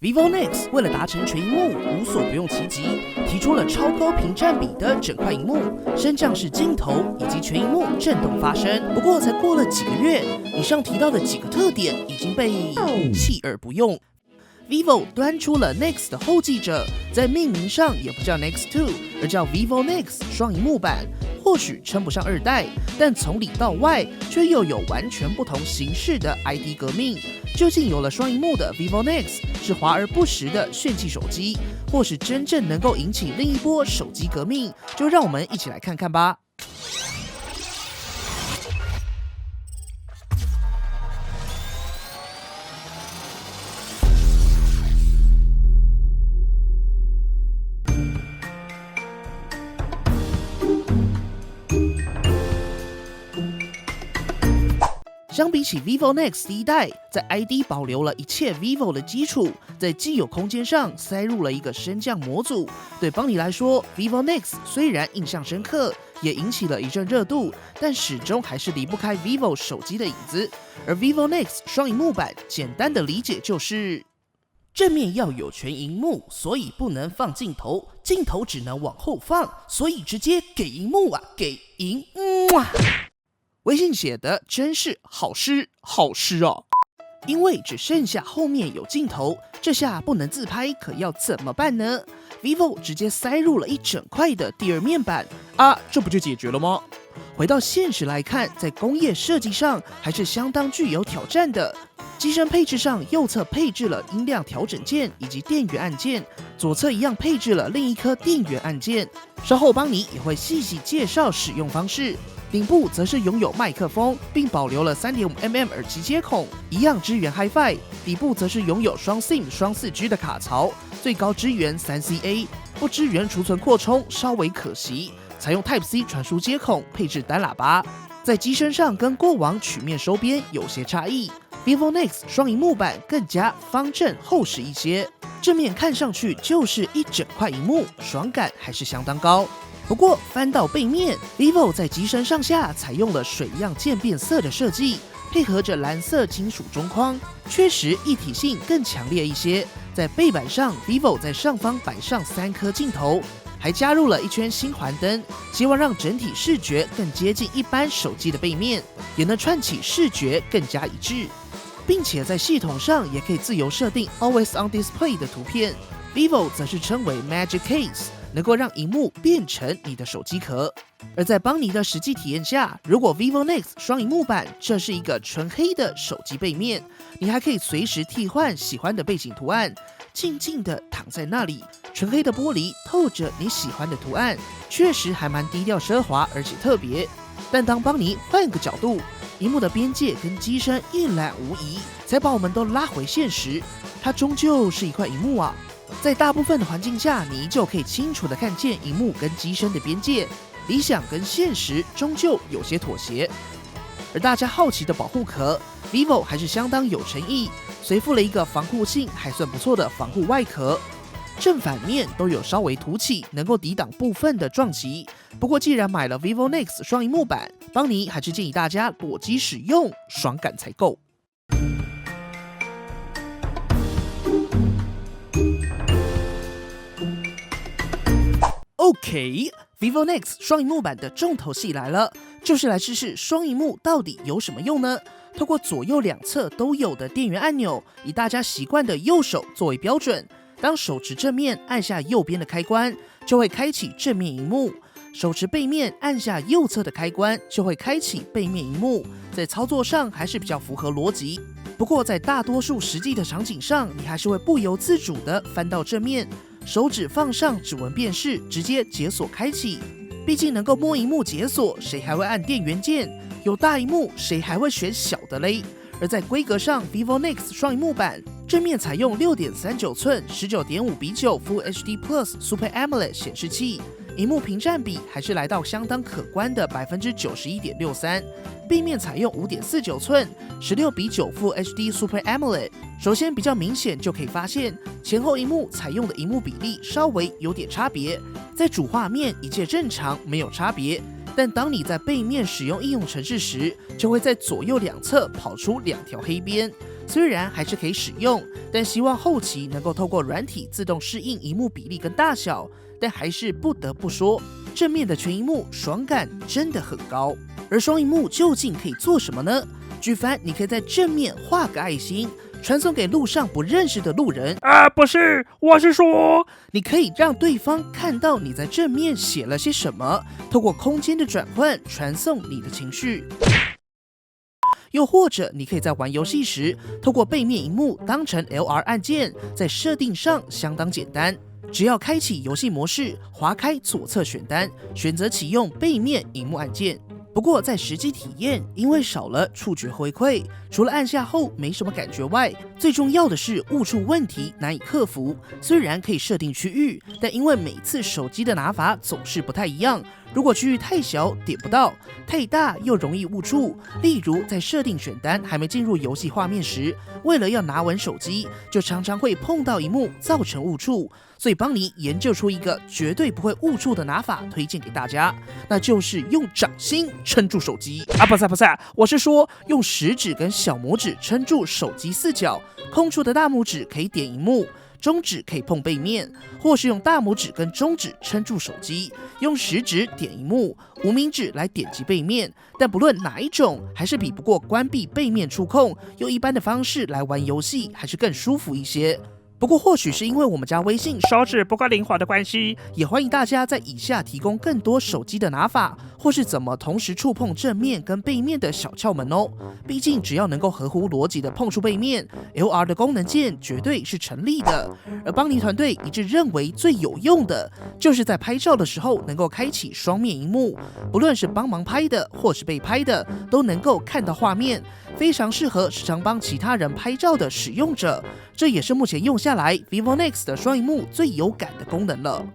vivo Nex 为了达成全萤幕无所不用其极，提出了超高屏占比的整块萤幕、升降式镜头以及全萤幕震动发声。不过才过了几个月，以上提到的几个特点已经被弃而不用。vivo 端出了 Nex 的后继者，在命名上也不叫 Nex 2，而叫 vivo Nex 双萤幕版。或许称不上二代，但从里到外却又有完全不同形式的 ID 革命。究竟有了双萤幕的 vivo Nex 是华而不实的炫技手机，或是真正能够引起另一波手机革命？就让我们一起来看看吧。相比起 vivo Nex 第一代，在 ID 保留了一切 vivo 的基础，在既有空间上塞入了一个升降模组。对邦尼来说 ，vivo Nex 虽然印象深刻，也引起了一阵热度，但始终还是离不开 vivo 手机的影子。而 vivo Nex 双萤幕版，简单的理解就是正面要有全萤幕，所以不能放镜头，镜头只能往后放，所以直接给萤幕啊，给萤幕啊。微信写的真是好诗哦！因为只剩下后面有镜头，这下不能自拍，可要怎么办呢 ？vivo 直接塞入了一整块的第二面板啊，这不就解决了吗？回到现实来看，在工业设计上还是相当具有挑战的。机身配置上，右侧配置了音量调整键以及电源按键，左侧一样配置了另一颗电源按键。稍后邦尼也会细细介绍使用方式。顶部则是拥有麦克风，并保留了 3.5mm 耳机接孔，一样支援 HiFi。底部则是拥有双 SIM 双 4G 的卡槽，最高支援 3CA， 不支援储存扩充，稍微可惜。采用 Type-C 传输接孔，配置单喇叭。在机身上跟过往曲面收边有些差异 ，vivo Nex 双萤幕版更加方正厚实一些，正面看上去就是一整块萤幕，爽感还是相当高。不过翻到背面 ，vivo 在机身上下采用了水样渐变色的设计，配合着蓝色金属中框，确实一体性更强烈一些。在背板上 ，vivo 在上方摆上3颗镜头，还加入了一圈星环灯，希望让整体视觉更接近一般手机的背面，也能串起视觉更加一致。并且在系统上也可以自由设定 Always on Display 的图片 ，vivo 则是称为 Magic Case。能够让萤幕变成你的手机壳。而在邦尼的实际体验下，如果 vivo Nex 双萤幕版这是一个纯黑的手机背面，你还可以随时替换喜欢的背景图案，静静的躺在那里，纯黑的玻璃透着你喜欢的图案，确实还蛮低调奢华而且特别。但当邦尼换个角度，萤幕的边界跟机身一览无遗，才把我们都拉回现实，它终究是一块萤幕啊。在大部分的环境下，你依旧可以清楚地看见萤幕跟机身的边界，理想跟现实终究有些妥协。而大家好奇的保护壳 ，vivo 还是相当有诚意，随附了一个防护性还算不错的防护外壳，正反面都有稍微凸起，能够抵挡部分的撞击。不过既然买了 vivo Nex 双萤幕版，邦尼还是建议大家裸机使用，爽感才够。OK，vivo Nex 双萤幕版的重头戏来了，就是来试试双萤幕到底有什么用呢？透过左右两侧都有的电源按钮，以大家习惯的右手作为标准，当手持正面按下右边的开关，就会开启正面萤幕；手持背面按下右侧的开关，就会开启背面萤幕。在操作上还是比较符合逻辑。不过在大多数实际的场景上，你还是会不由自主的翻到正面。手指放上指纹辨识，直接解锁开启。毕竟能够摸萤幕解锁，谁还会按电源键？有大萤幕，谁还会选小的嘞？而在规格上 ，vivo Nex 双萤幕版正面采用6.39寸19.5:9 Full HD Plus Super AMOLED 显示器，萤幕屏占比还是来到相当可观的91.63%。背面采用5.49寸16:9 Full HD Super AMOLED。首先比较明显就可以发现，前后萤幕采用的萤幕比例稍微有点差别。在主画面一切正常，没有差别。但当你在背面使用应用程式时，就会在左右两侧跑出2条黑边。虽然还是可以使用，但希望后期能够透过软体自动适应萤幕比例跟大小。但还是不得不说，正面的全萤幕爽感真的很高。而双萤幕究竟可以做什么呢？举凡你可以在正面画个爱心，传送给路上不认识的路人。不是，我是说，你可以让对方看到你在正面写了些什么，透过空间的转换传送你的情绪。又或者，你可以在玩游戏时，透过背面萤幕当成 LR 按键，在设定上相当简单。只要开启游戏模式，滑开左侧选单，选择启用背面萤幕按键。不过在实际体验，因为少了触觉回馈，除了按下后没什么感觉外，最重要的是误触问题难以克服。虽然可以设定区域，但因为每次手机的拿法总是不太一样，如果区域太小点不到，太大又容易误触。例如在设定选单还没进入游戏画面时，为了要拿稳手机，就常常会碰到萤幕造成误触。所以帮你研究出一个绝对不会误触的拿法，推荐给大家，那就是用掌心撑住手机。不是，我是说用食指跟小拇指撑住手机四角，空出的大拇指可以点萤幕，中指可以碰背面，或是用大拇指跟中指撑住手机，用食指点萤幕，无名指来点击背面。但不论哪一种，还是比不过关闭背面触控，用一般的方式来玩游戏，还是更舒服一些。不过或许是因为我们家微信手指不够灵活的关系，也欢迎大家在以下提供更多手机的拿法，或是怎么同时触碰正面跟背面的小窍门哦。毕竟只要能够合乎逻辑的碰触背面 ，LR 的功能键绝对是成立的。而邦尼团队一致认为最有用的，就是在拍照的时候能够开启双面萤幕，不论是帮忙拍的或是被拍的，都能够看到画面。非常适合时常帮其他人拍照的使用者，这也是目前用下来 Vivo Nex 的双萤幕最有感的功能了。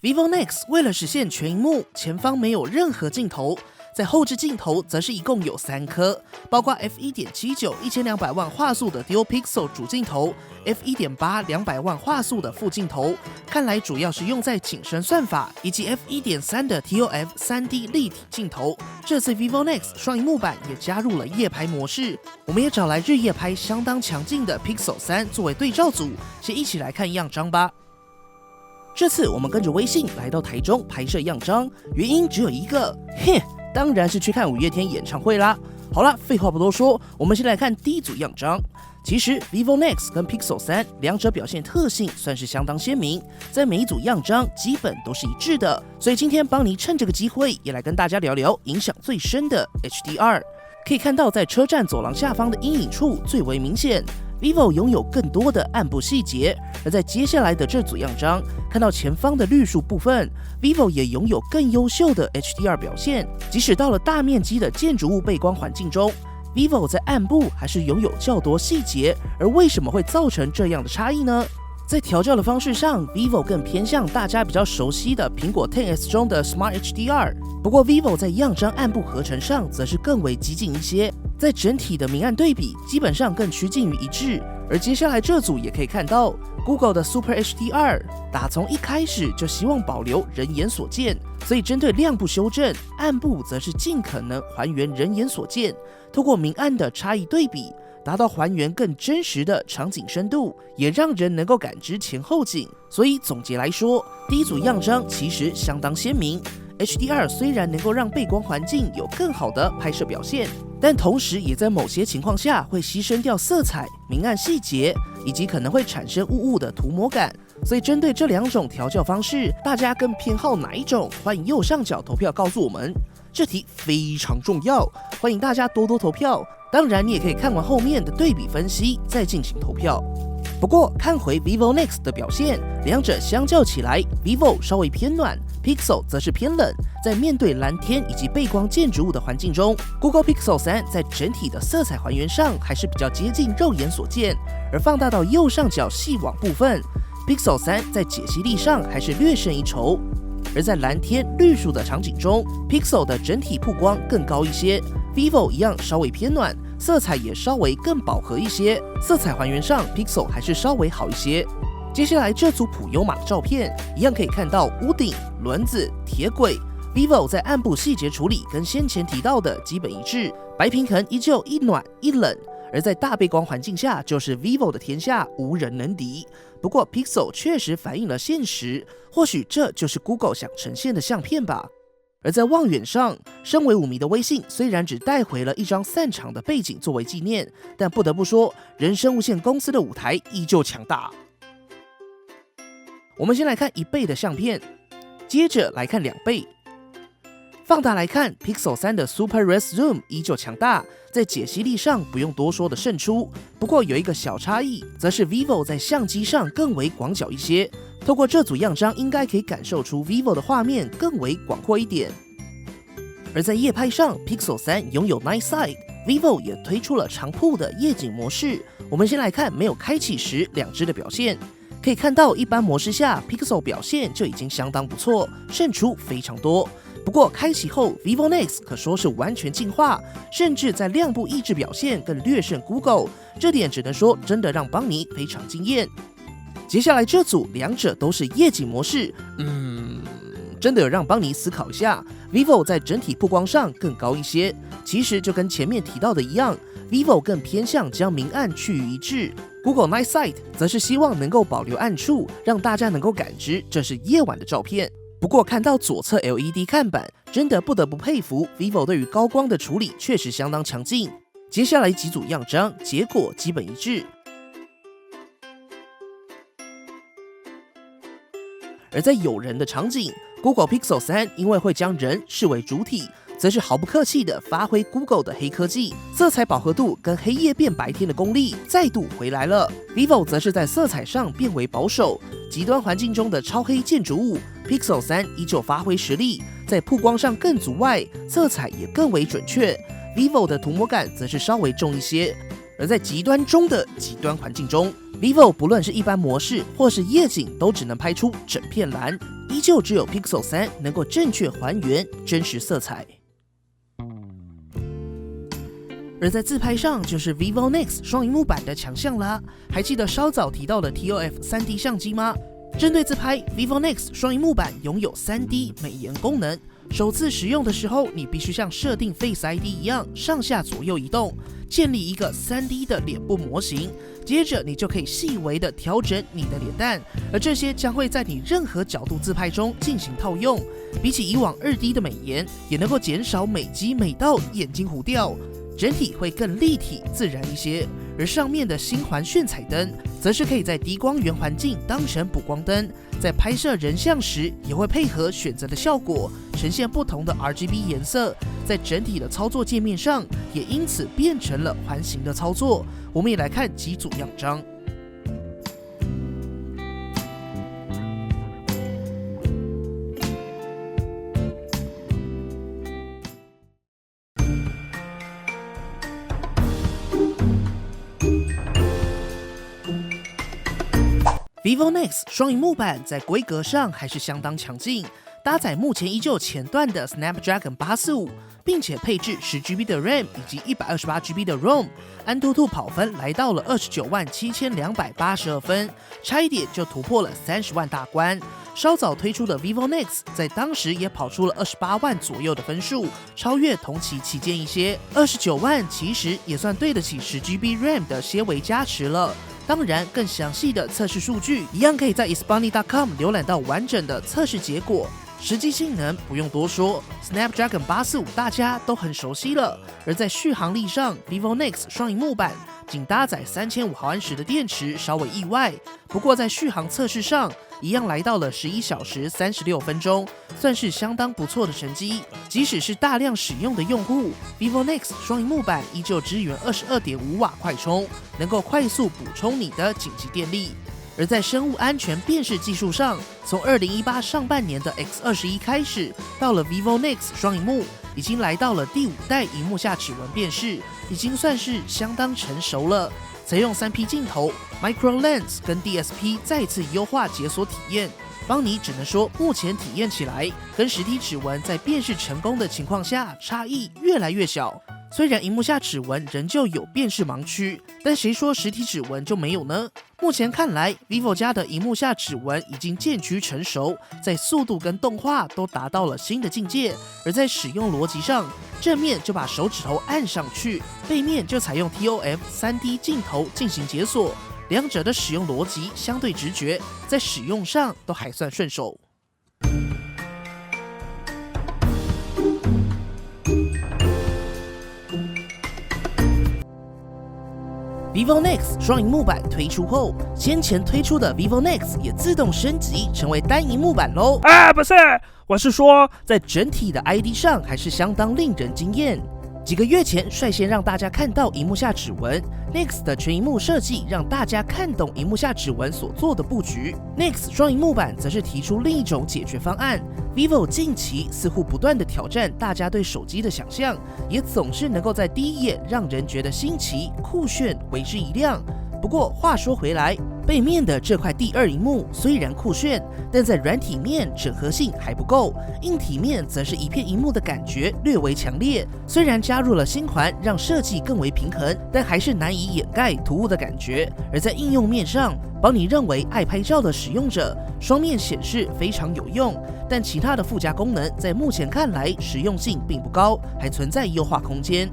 Vivo Nex 为了实现全萤幕，前方没有任何镜头。在后置镜头则是一共有3颗，包括 f1.79 1200万画素的 Dual Pixel 主镜头 ，f1.8 200万画素的副镜头，看来主要是用在景深算法，以及 f1.3 的 TOF 3D 立体镜头。这次 Vivo Nex 双萤幕版也加入了夜拍模式，我们也找来日夜拍相当强劲的 Pixel 3作为对照组，先一起来看样张吧。这次我们跟着微信来到台中拍摄样张，原因只有一个，当然是去看五月天演唱会啦。好啦，废话不多说，我们先来看第一组样张。其实 Vivo Nex 跟 Pixel 3两者表现特性算是相当鲜明，在每一组样张基本都是一致的，所以今天邦尼趁这个机会也来跟大家聊聊影响最深的 HDR。可以看到在车站走廊下方的阴影处最为明显。Vivo 拥有更多的暗部细节，而在接下来的这组样张，看到前方的绿树部分 ，Vivo 也拥有更优秀的 HDR 表现。即使到了大面积的建筑物背光环境中 ，Vivo 在暗部还是拥有较多细节。而为什么会造成这样的差异呢？在调教的方式上 ，Vivo 更偏向大家比较熟悉的苹果 XS 中的 Smart HDR。不过 Vivo 在样张暗部合成上则是更为激进一些。在整体的明暗对比，基本上更趋近于一致。而接下来这组也可以看到 ，Google 的 Super HDR 打从一开始就希望保留人眼所见，所以针对亮部修正，暗部则是尽可能还原人眼所见，透过明暗的差异对比，达到还原更真实的场景深度，也让人能够感知前后景。所以总结来说，第一组样张其实相当鲜明。HDR 虽然能够让背光环境有更好的拍摄表现，但同时也在某些情况下会牺牲掉色彩、明暗细节，以及可能会产生雾雾的涂抹感。所以针对这两种调教方式，大家更偏好哪一种？欢迎右上角投票告诉我们。这题非常重要，欢迎大家多多投票。当然，你也可以看完后面的对比分析，再进行投票。不过，看回 Vivo Nex 的表现，两者相较起来 ，Vivo 稍微偏暖 ，Pixel 则是偏冷。在面对蓝天以及背光建筑物的环境中 ，Google Pixel 3在整体的色彩还原上还是比较接近肉眼所见，而放大到右上角细网部分 ，Pixel 3在解析力上还是略胜一筹。而在蓝天绿树的场景中 ，Pixel 的整体曝光更高一些 ，Vivo 一样稍微偏暖。色彩也稍微更饱和一些，色彩还原上 Pixel 还是稍微好一些。接下来这组普悠玛的照片，一样可以看到屋顶、轮子、铁轨。vivo 在暗部细节处理跟先前提到的基本一致，白平衡依旧一暖一冷。而在大背光环境下，就是 vivo 的天下无人能敌。不过 Pixel 确实反映了现实，或许这就是 Google 想呈现的相片吧。而在望远上，身为5迷的微信虽然只带回了一张散场的背景作为纪念，但不得不说，人生无限公司的舞台依旧强大。我们先来看1倍的相片，接着来看2倍。放大来看 ，Pixel 3的 Super Res Zoom 依旧强大，在解析力上不用多说的胜出。不过有一个小差异，则是 vivo 在相机上更为广角一些。透过这组样张，应该可以感受出 vivo 的画面更为广阔一点。而在夜拍上 ，Pixel 3拥有 Night Side，vivo 也推出了长曝的夜景模式。我们先来看没有开启时2只的表现。可以看到，一般模式下 ，Pixel 表现就已经相当不错，胜出非常多。不过开启后 ，vivo Nex 可说是完全进化，甚至在亮部抑制表现更略胜 Google， 这点只能说真的让邦尼非常惊艳。接下来这组2者都是夜景模式，真的有让邦尼思考一下 ，vivo 在整体曝光上更高一些。其实就跟前面提到的一样 ，vivo 更偏向将明暗趋于一致。Google Night Sight 则是希望能够保留暗处，让大家能够感知这是夜晚的照片。不过看到左侧 LED 看板，真的不得不佩服 vivo 对于高光的处理确实相当强劲。接下来几组样张，结果基本一致。而在有人的场景 ，Google Pixel 3因为会将人视为主体，则是毫不客气地发挥 Google 的黑科技，色彩饱和度跟黑夜变白天的功力再度回来了。vivo 则是在色彩上变为保守，极端环境中的超黑建筑物 ，Pixel 3依旧发挥实力，在曝光上更足外，色彩也更为准确。vivo 的涂抹感则是稍微重一些。而在极端中的极端环境中 ，vivo 不论是一般模式或是夜景，都只能拍出整片蓝，依旧只有 Pixel 3能够正确还原真实色彩。而在自拍上，就是 vivo Nex 双萤幕版的强项啦。还记得稍早提到的 TOF 3D 相机吗？针对自拍 ，vivo Nex 双萤幕版拥有 3D 美颜功能。首次使用的时候，你必须像设定 Face ID 一样上下左右移动，建立一个 3D 的脸部模型。接着你就可以细微的调整你的脸蛋，而这些将会在你任何角度自拍中进行套用。比起以往2D 的美颜，也能够减少美肌美到眼睛糊掉。整体会更立体自然一些，而上面的星环炫彩灯，则是可以在低光源环境当成补光灯，在拍摄人像时也会配合选择的效果，呈现不同的 RGB 颜色，在整体的操作界面上，也因此变成了环形的操作。我们也来看几组样张。vivo Nex 双萤幕版在规格上还是相当强劲，搭载目前依旧前段的 Snapdragon 845，并且配置10GB 的 RAM 以及128GB 的 ROM， 安兔兔跑分来到了297282分，差一点就突破了30万大关。稍早推出的 vivo Nex 在当时也跑出了28万左右的分数，超越同期旗舰一些。29万其实也算对得起10GB RAM 的些微加持了。当然，更详细的测试数据一样可以在 isbani.com 浏览到完整的测试结果。实际性能不用多说 ，Snapdragon 845大家都很熟悉了。而在续航力上 ，vivo Nex 双萤幕版仅搭载3500毫安时的电池，稍微意外。不过在续航测试上，一样来到了11小时36分钟，算是相当不错的成绩。即使是大量使用的用户 ，vivo Nex 双萤幕版依旧支援22.5瓦快充，能够快速补充你的紧急电力。而在生物安全辨识技术上，从2018上半年的 X21 开始，到了 vivo Nex 双萤幕，已经来到了第5代萤幕下指纹辨识，已经算是相当成熟了。采用3P 镜头、Micro Lens 跟 DSP 再次优化解锁体验。邦尼只能说，目前体验起来跟实体指纹在辨识成功的情况下差异越来越小。虽然萤幕下指纹仍旧有辨识盲区，但谁说实体指纹就没有呢？目前看来 ，vivo 家的萤幕下指纹已经渐趋成熟，在速度跟动画都达到了新的境界。而在使用逻辑上，正面就把手指头按上去，背面就采用 TOF 3D 镜头进行解锁，两者的使用逻辑相对直觉，在使用上都还算顺手。vivo Nex 双萤幕版推出后，先前推出的 vivo Nex 也自动升级成为单萤幕版喽。不是，我是说，在整体的 ID 上还是相当令人惊艳。几个月前率先让大家看到萤幕下指纹 ，Nex 的全萤幕设计让大家看懂萤幕下指纹所做的布局。Nex 双萤幕版则是提出另一种解决方案。vivo 近期似乎不断的挑战大家对手机的想象，也总是能够在第一眼让人觉得新奇、酷炫、为之一亮。不过话说回来，背面的这块第二萤幕虽然酷炫，但在软体面整合性还不够，硬体面则是一片萤幕的感觉略为强烈。虽然加入了新环，让设计更为平衡，但还是难以掩盖突兀的感觉。而在应用面上，帮你认为爱拍照的使用者，双面显示非常有用，但其他的附加功能在目前看来实用性并不高，还存在优化空间。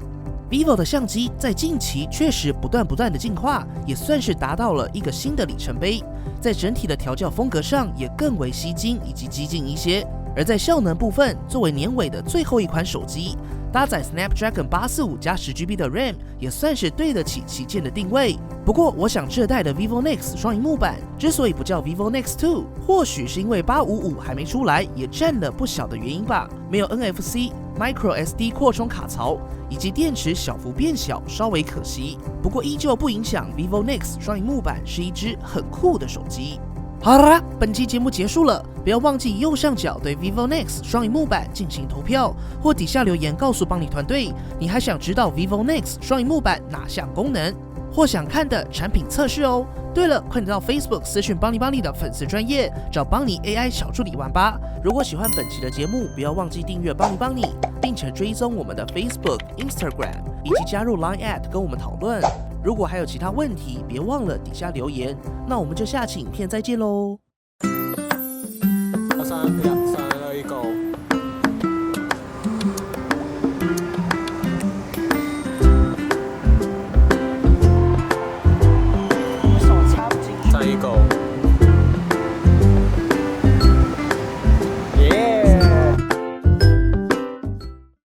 vivo 的相机在近期确实不断的进化，也算是达到了一个新的里程碑。在整体的调教风格上也更为吸睛以及激进一些。而在效能部分，作为年尾的最后一款手机，搭载 Snapdragon 845加10GB 的 RAM， 也算是对得起旗舰的定位。不过，我想这代的 vivo Nex 双萤幕版之所以不叫 vivo Nex 2，或许是因为855还没出来，也占了不小的原因吧。没有 NFC、Micro SD 扩充卡槽，以及电池小幅变小，稍微可惜。不过依旧不影响 vivo Nex 双萤幕版是一只很酷的手机。好啦，本期节目结束了，不要忘记右上角对 vivo Nex 双萤幕版进行投票，或底下留言告诉帮你团队，你还想知道 vivo Nex 双萤幕版哪项功能，或想看的产品测试哦。对了，快点到 Facebook 私讯帮你的粉丝专页，找帮你 AI 小助理玩吧。如果喜欢本期的节目，不要忘记订阅帮你，并且追踪我们的 Facebook、Instagram， 以及加入 Line@ 跟我们讨论。如果还有其他问题，别忘了底下留言。那我们就下期影片再见喽。3、2、